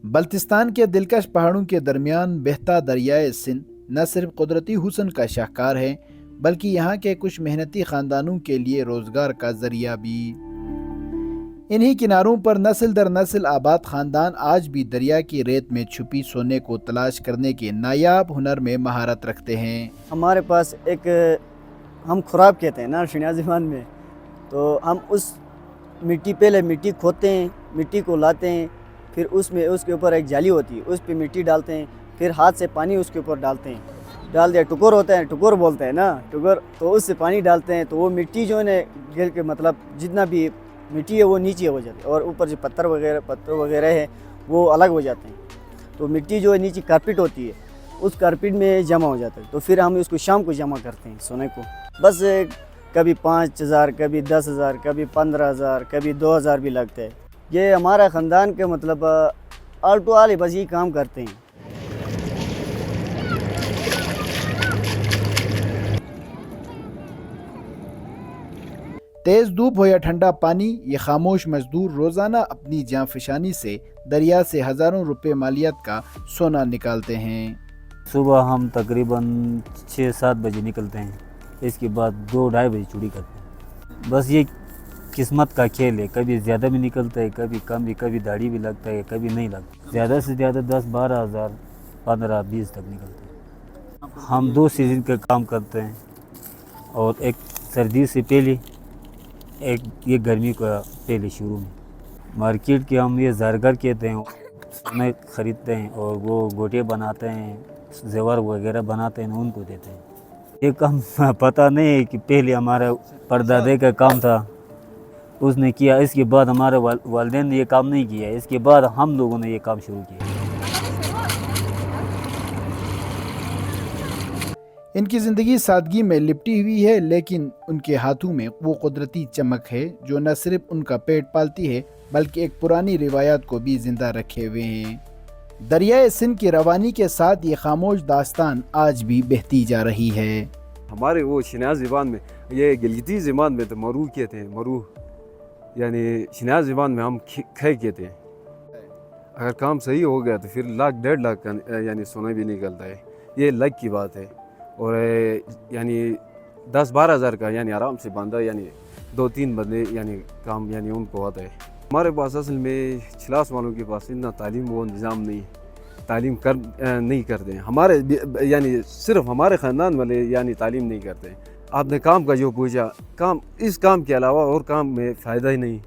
بلتستان کے دلکش پہاڑوں کے درمیان بہتا دریائے سندھ نہ صرف قدرتی حسن کا شاہکار ہے بلکہ یہاں کے کچھ محنتی خاندانوں کے لیے روزگار کا ذریعہ بھی۔ انہی کناروں پر نسل در نسل آباد خاندان آج بھی دریا کی ریت میں چھپی سونے کو تلاش کرنے کے نایاب ہنر میں مہارت رکھتے ہیں۔ ہمارے پاس ایک ہم خراب کہتے ہیں نا شناز زبان میں، تو ہم اس پہلے مٹی کھودتے ہیں، مٹی کو لاتے ہیں، پھر اس کے اوپر ایک جالی ہوتی ہے، اس پہ مٹی ڈالتے ہیں، پھر ہاتھ سے پانی اس کے اوپر ڈالتے ہیں، ڈال دیا ٹکور ہوتا ہے، ٹکور بولتے ہیں نا، ٹکور، تو اس سے پانی ڈالتے ہیں تو وہ مٹی جو ہے گر کے مطلب جتنا بھی مٹی ہے وہ نیچے ہو جاتی ہے، اور اوپر جو پتھر وغیرہ ہے وہ الگ ہو جاتے ہیں، تو مٹی جو ہے نیچے کارپیٹ ہوتی ہے اس کارپیٹ میں جمع ہو جاتا ہے، تو پھر ہم اس کو شام کو جمع کرتے ہیں سونے کو، بس کبھی 5,000 کبھی 10,000 کبھی 15,000 کبھی 2,000 بھی لگتا ہے۔ یہ ہمارا خاندان کے مطلب آل ٹو آل بس یہی کام کرتے ہیں۔ تیز دھوپ ہو یا ٹھنڈا پانی، یہ خاموش مزدور روزانہ اپنی جاں فشانی سے دریا سے ہزاروں روپے مالیت کا سونا نکالتے ہیں۔ صبح ہم تقریباً 6-7 بجے نکلتے ہیں، اس کے بعد 2-2:30 بجے چوڑی کرتے ہیں۔ بس یہ قسمت کا کھیل ہے، کبھی زیادہ بھی نکلتا ہے، کبھی کم بھی، کبھی داڑھی بھی لگتا ہے، کبھی نہیں لگتا۔ زیادہ سے زیادہ 10-12 ہزار، 15-20 تک نکلتے ہیں۔ ہم 2 سیزن کا کام کرتے ہیں، اور ایک سردی سے پہلے، ایک یہ گرمی کا پہلے شروع میں۔ مارکیٹ کے ہم یہ زرگر کہتے ہیں، سونے خریدتے ہیں اور وہ گوٹے بناتے ہیں، زیور وغیرہ بناتے ہیں، ان کو دیتے ہیں۔ یہ کام پتہ نہیں ہے کہ پہلے ہمارے پردادے کا کام تھا، اس نے کیا، اس کے بعد ہمارے والدین نے یہ کام نہیں کیا، اس کے بعد ہم لوگوں نے یہ کام شروع کیا۔ ان کی زندگی سادگی میں لپٹی ہوئی ہے، لیکن ان کے ہاتھوں میں وہ قدرتی چمک ہے جو نہ صرف ان کا پیٹ پالتی ہے بلکہ ایک پرانی روایات کو بھی زندہ رکھے ہوئے ہیں۔ دریائے سندھ کی روانی کے ساتھ یہ خاموش داستان آج بھی بہتی جا رہی ہے۔ ہمارے وہ شناز زبان میں، یہ گلگتی زبان میں تو مرو کہتے ہیں، مرو یعنی شناز زبان میں ہم کھے کہتے ہیں۔ اگر کام صحیح ہو گیا تو پھر 1,00,000-1.5 لاکھ کا یعنی سونا بھی نکلتا ہے، یہ لک کی بات ہے۔ اور یعنی 10-12 ہزار کا یعنی آرام سے باندھا، یعنی 2-3 بندے یعنی کام یعنی ان کو آتا ہے۔ ہمارے پاس اصل میں چھلاس والوں کے پاس اتنا تعلیم و نظام نہیں، تعلیم نہیں کرتے ہیں۔ ہمارے یعنی صرف ہمارے خاندان والے یعنی تعلیم نہیں کرتے ہیں۔ آپ نے کام کا جو پوچھا، کام اس کام کے علاوہ اور کام میں فائدہ ہی نہیں۔